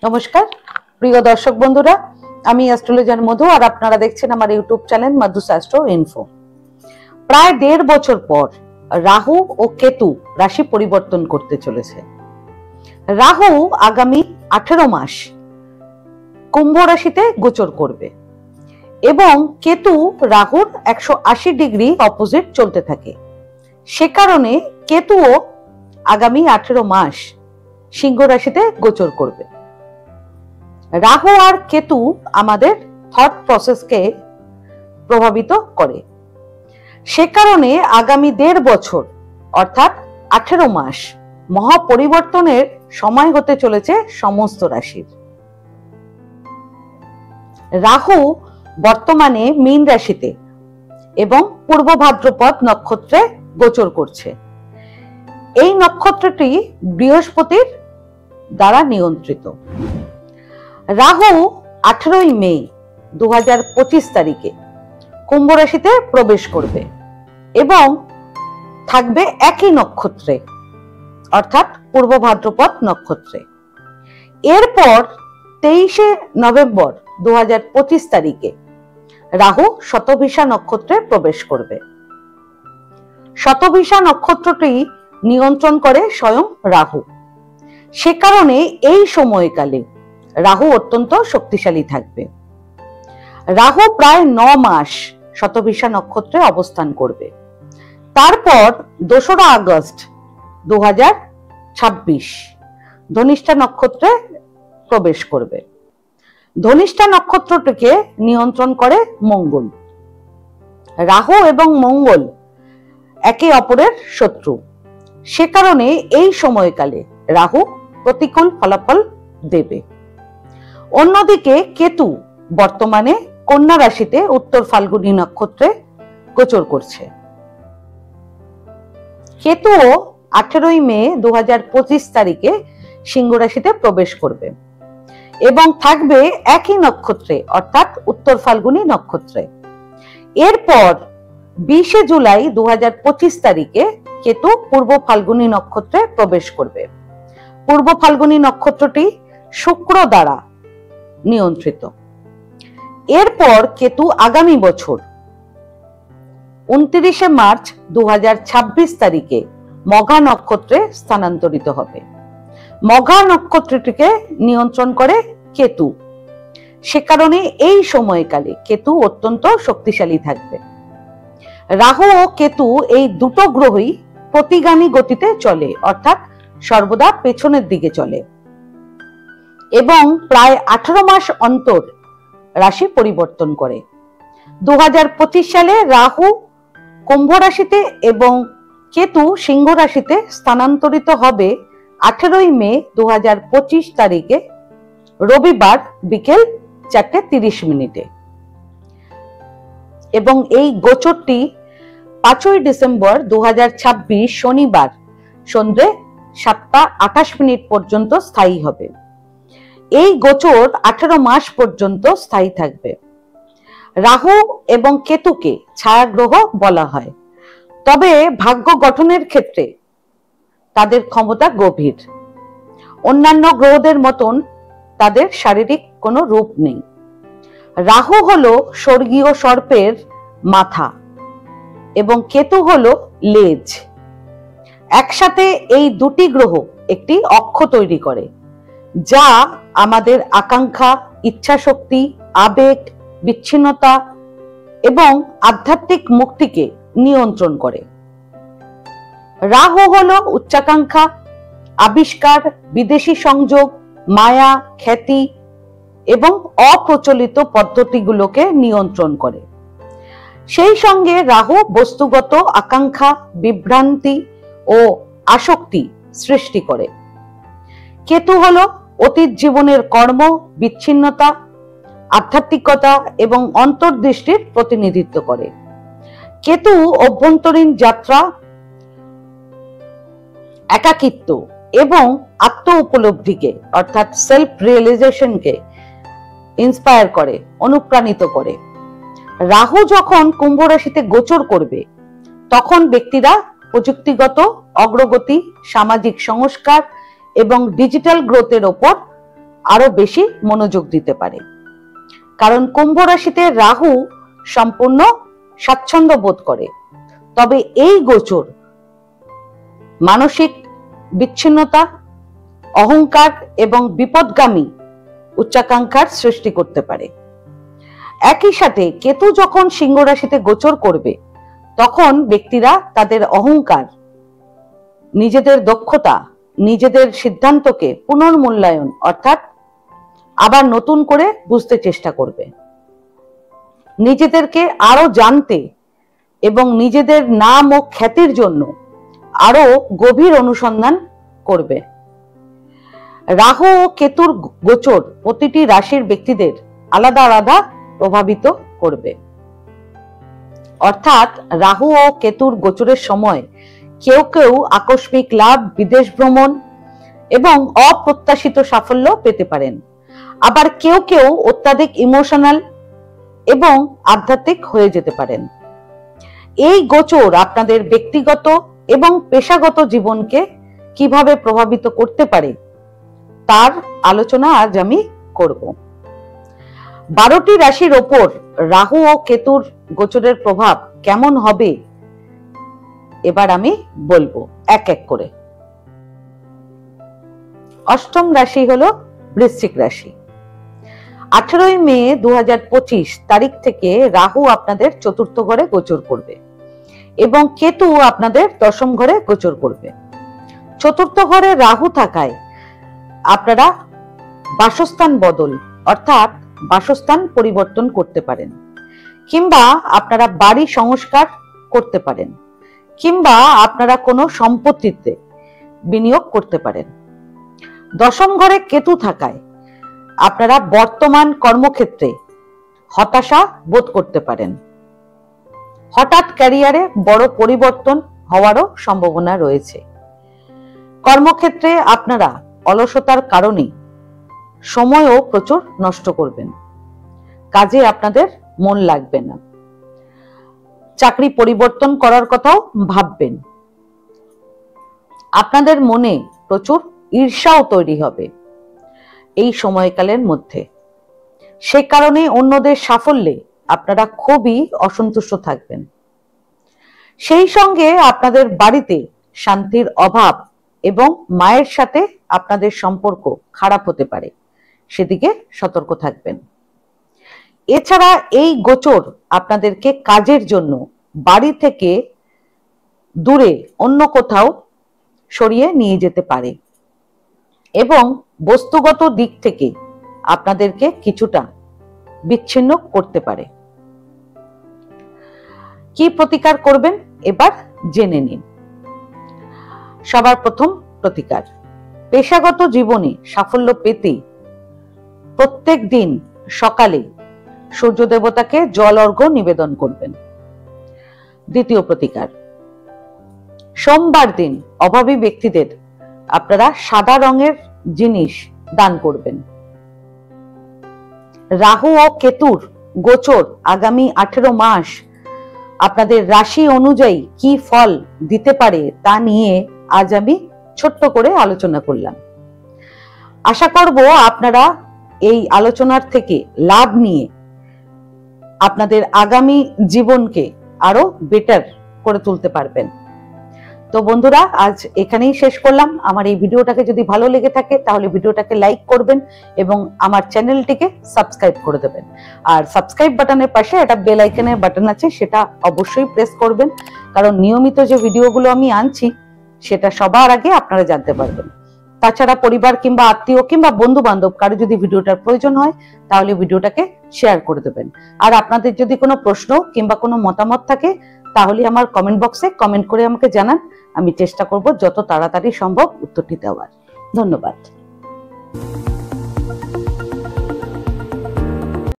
নমস্কার প্রিয় দর্শক বন্ধুরা, আমি অ্যাস্ট্রোলজার মধু আর আপনারা দেখছেন আমার YouTube channel Madhu's astro info. প্রায় 1.5 বছর পর রাহু ও কেতু রাশি পরিবর্তন করতে চলেছে। রাহু আগামী 18 মাস কুম্ভ রাশিতে গোচর করবে এবং কেতু রাহুর 180 ডিগ্রি অপোজিট চলতে থাকে। সে কারণে কেতুও আগামী 18 মাস সিংহ রাশিতে গোচর করবে। রাহু আর কেতু আমাদের থট প্রসেসকে প্রভাবিত করে। সে কারণে আগামী 1.5 বছর অর্থাৎ 18 মাস মহা পরিবর্তনের সময় হতে চলেছে সমস্ত রাশির। রাহু বর্তমানে মীন রাশিতে এবং পূর্ব ভাদ্রপদ নক্ষত্রে গোচর করছে। এই নক্ষত্রটি বৃহস্পতির দ্বারা নিয়ন্ত্রিত। রাহু 18 মে 2025 তারিখে কুম্ভ রাশিতে প্রবেশ করবে এবং থাকবে একই নক্ষত্রে অর্থাৎ পূর্ব ভাদ্রপদ নক্ষত্রে। এরপর 23 নভেম্বর 2025 তারিখে রাহু শতভিষা নক্ষত্রে প্রবেশ করবে। শতভিষা নক্ষত্রটি নিয়ন্ত্রণ করে স্বয়ং রাহু। সে কারণে এই সময়কালে রাহু অত্যন্ত শক্তিশালী থাকবে। রাহু প্রায় 9 মাস শতভিষা নক্ষত্রে অবস্থান করবে। তারপর 2রা আগস্ট 2026 ধনিষ্ঠা নক্ষত্রে প্রবেশ করবে। ধনিষ্ঠা নক্ষত্রটিকে নিয়ন্ত্রণ করে মঙ্গল। রাহু এবং মঙ্গল একে অপরের শত্রু। সে কারণে এই সময়কালে রাহু প্রতিকূল ফলাফল দেবে। অন্যদিকে কেতু বর্তমানে কন্যা রাশিতে উত্তর ফাল্গুনী নক্ষত্রে গোচর করছে। কেতুও 18 মে 2025 তারিখে সিংহ রাশিতে প্রবেশ করবে এবং থাকবে একই নক্ষত্রে অর্থাৎ উত্তর ফাল্গুনী নক্ষত্রে। এরপর 20 জুলাই 2025 তারিখে কেতু পূর্ব ফাল্গুনী নক্ষত্রে প্রবেশ করবে। পূর্ব ফাল্গুনী নক্ষত্রটি শুক্র দ্বারা নিয়ন্ত্রিত। এরপর কেতু আগামী বছর 29 মার্চ 2026 তারিখে মঘা নক্ষত্রে স্থানান্তরিত হবে। মঘা নক্ষত্রটিকে নিয়ন্ত্রণ করে কেতু। সে কারণে এই সময়কালে কেতু অত্যন্ত শক্তিশালী থাকবে। রাহু ও কেতু এই দুটো গ্রহই প্রতিগামী গতিতে চলে অর্থাৎ সর্বদা পেছনের দিকে চলে এবং প্রায় 18 মাস অন্তর রাশি পরিবর্তন করে। 2025 সালে রাহু কুম্ভ রাশিতে এবং কেতু সিংহ রাশিতে স্থানান্তরিত হবে 18 মে 2025 তারিখে রবিবার বিকেল 4:30 এবং এই গোচরটি 5 ডিসেম্বর 2026 শনিবার সন্ধ্যে 7:28 পর্যন্ত স্থায়ী হবে। এই গোচর 18 মাস পর্যন্ত স্থায়ী থাকবে। রাহু এবং কেতুকে ছায়া গ্রহ বলা হয়, তবে ভাগ্য গঠনের ক্ষেত্রে তাদের ক্ষমতা গভীর। অন্যান্য গ্রহদের মতন তাদের শারীরিক কোনো রূপ নেই। রাহু হলো স্বর্গীয় সর্পের মাথা এবং কেতু হলো লেজ। একসাথে এই দুটি গ্রহ একটি অক্ষ তৈরি করে যা আমাদের আকাঙ্ক্ষা, ইচ্ছাশক্তি, আবেগ, বিচ্ছিন্নতা এবং আধ্যাত্মিক মুক্তিকে নিয়ন্ত্রণ করে। রাহু হলো উচ্চাকাঙ্ক্ষা, আবিষ্কার, বিদেশি সংযোগ, মায়া, খ্যাতি এবং অপ্রচলিত পদ্ধতিগুলোকে নিয়ন্ত্রণ করে। সেই সঙ্গে রাহু বস্তুগত আকাঙ্ক্ষা, বিভ্রান্তি ও আসক্তি সৃষ্টি করে। কেতু হলো অতীত জীবনের কর্ম, বিচ্ছিন্নতা, আধ্যাত্মিকতা এবং অন্তর্দৃষ্টির প্রতিনিধিত্ব করে। কেতু অভ্যন্তরীণ যাত্রা, একাকিত্ব এবং আত্ম উপলব্ধিকে অর্থাৎ সেলফ রিয়েলাইজেশনকে ইন্সপায়ার করে, অনুপ্রাণিত করে। রাহু যখন কুম্ভ রাশিতে গোচর করবে তখন ব্যক্তিরা প্রযুক্তিগত অগ্রগতি, সামাজিক সংস্কার এবং ডিজিটাল গ্রোথের ওপর আরো বেশি মনোযোগ দিতে পারে। কারণ কুম্ভ রাশিতে রাহু সম্পূর্ণ স্বাচ্ছন্দ্য বোধ করে। তবে এই গোচর মানসিক বিচ্ছিন্নতা, অহংকার এবং বিপদগামী উচ্চাকাঙ্ক্ষার সৃষ্টি করতে পারে। একই সাথে কেতু যখন সিংহ রাশিতে গোচর করবে, তখন ব্যক্তিরা তাদের অহংকার, নিজেদের দক্ষতা, নিজেদের সিদ্ধান্তকে পুনর্মূল্যায়ন অর্থাৎ আবার নতুন করে বুঝতে চেষ্টা করবে। নিজেদেরকে আরো জানতে এবং নিজেদের নাম ও খ্যাতির জন্য আরো গভীর অনুসন্ধান করবে। রাহু ও কেতুর গোচর প্রতিটি রাশির ব্যক্তিদের আলাদা আলাদা প্রভাবিত করবে। অর্থাৎ রাহু ও কেতুর গোচরের সময় কেউ কেউ আকস্মিক লাভ, বিদেশ ভ্রমণ এবং অপ্রত্যাশিত সাফল্য পেতে পারেন। আবার কেউ কেউ অত্যাধিক ইমোশনাল এবং আধ্যাত্মিক হয়ে যেতে পারেন। এই গোচর আপনাদের ব্যক্তিগত এবং পেশাগত জীবনকে কিভাবে প্রভাবিত করতে পারে তার আলোচনা আজ আমি করব। 12টি রাশির ওপর রাহু ও কেতুর গোচরের প্রভাব কেমন হবে এবার আমি বলবো এক এক করে। অষ্টম রাশি হলো বৃশ্চিক রাশি। 18 মে 2025 তারিখ থেকে রাহু আপনাদের চতুর্থ ঘরে গোচর করবে এবং কেতু আপনাদের দশম ঘরে গোচর করবে। চতুর্থ ঘরে রাহু থাকায় আপনারা বাসস্থান বদল অর্থাৎ বাসস্থান পরিবর্তন করতে পারেন, কিংবা আপনারা বাড়ি সংস্কার করতে পারেন, কিংবা আপনারা কোনো সম্পত্তিতে বিনিয়োগ করতে পারেন। দশম ঘরে কেতু থাকায় আপনারা বর্তমান কর্মক্ষেত্রে হতাশা বোধ করতে পারেন। হঠাৎ ক্যারিয়ারে বড় পরিবর্তন হওয়ারও সম্ভাবনা রয়েছে। কর্মক্ষেত্রে আপনারা অলসতার কারণে সময়ও প্রচুর নষ্ট করবেন, কাজে আপনাদের মন লাগবে না। চাকরি পরিবর্তন করার কথাও ভাববেন। আপনাদের মনে প্রচুর ঈর্ষাও তৈরি হবে এই সময়কালের মধ্যে। সে কারণে অন্যদের সাফল্যে আপনারা খুবই অসন্তুষ্ট থাকবেন। সেই সঙ্গে আপনাদের বাড়িতে শান্তির অভাব এবং মায়ের সাথে আপনাদের সম্পর্ক খারাপ হতে পারে, সেদিকে সতর্ক থাকবেন। এছাড়া এই গোচর আপনাদেরকে কাজের জন্য বাড়ি থেকে দূরে অন্য কোথাও সরিয়ে নিয়ে যেতে পারে এবং বস্তুগত দিক থেকে আপনাদেরকে কিছুটা বিচ্ছিন্ন করতে পারে। কি প্রতিকার করবেন এবার জেনে নিন। সবার প্রথম প্রতিকার, পেশাগত জীবনে সাফল্য পেতে প্রত্যেক দিন সকালে সূর্য দেবতাকে জল অর্ঘ্য নিবেদন করবেন। দ্বিতীয় প্রতিকার, সোমবার দিন অভাবী ব্যক্তিদের আপনারা সাদা রঙের জিনিস দান করবেন। রাহু ও কেতুর গোচর আগামী 18 মাস আপনাদের রাশি অনুযায়ী কি ফল দিতে পারে তা নিয়ে আজ আমি ছোট্ট করে আলোচনা করলাম। আশা করব আপনারা এই আলোচনার থেকে লাভ নিয়ে আপনাদের আগামী জীবনকে আরো বেটার করে তুলতে পারবেন। তো বন্ধুরা, আজ এখানেই শেষ করলাম। আমার এই ভিডিওটাকে যদি ভালো লেগে থাকে তাহলে ভিডিওটাকে লাইক করবেন এবং আমার চ্যানেলটিকে সাবস্ক্রাইব করে দেবেন। আর সাবস্ক্রাইব বাটনের পাশে একটা বেল আইকনের বাটন আছে, সেটা অবশ্যই প্রেস করবেন, কারণ নিয়মিত যে ভিডিওগুলো আমি আনছি সেটা সবার আগে আপনারা জানতে পারবেন। তাছাড়া পরিবার কিংবা আত্মীয় কিংবা বন্ধু বান্ধব কারো যদি ভিডিওটার প্রয়োজন হয় তাহলে ভিডিওটাকে শেয়ার করে দেবেন। আর আপনাদের যদি কোনো প্রশ্ন কিংবা কোনো মতামত থাকে তাহলে আমার কমেন্ট বক্সে কমেন্ট করে আমাকে জানান। আমি চেষ্টা করব যত তাড়াতাড়ি সম্ভব উত্তরটি দেওয়ার। ধন্যবাদ।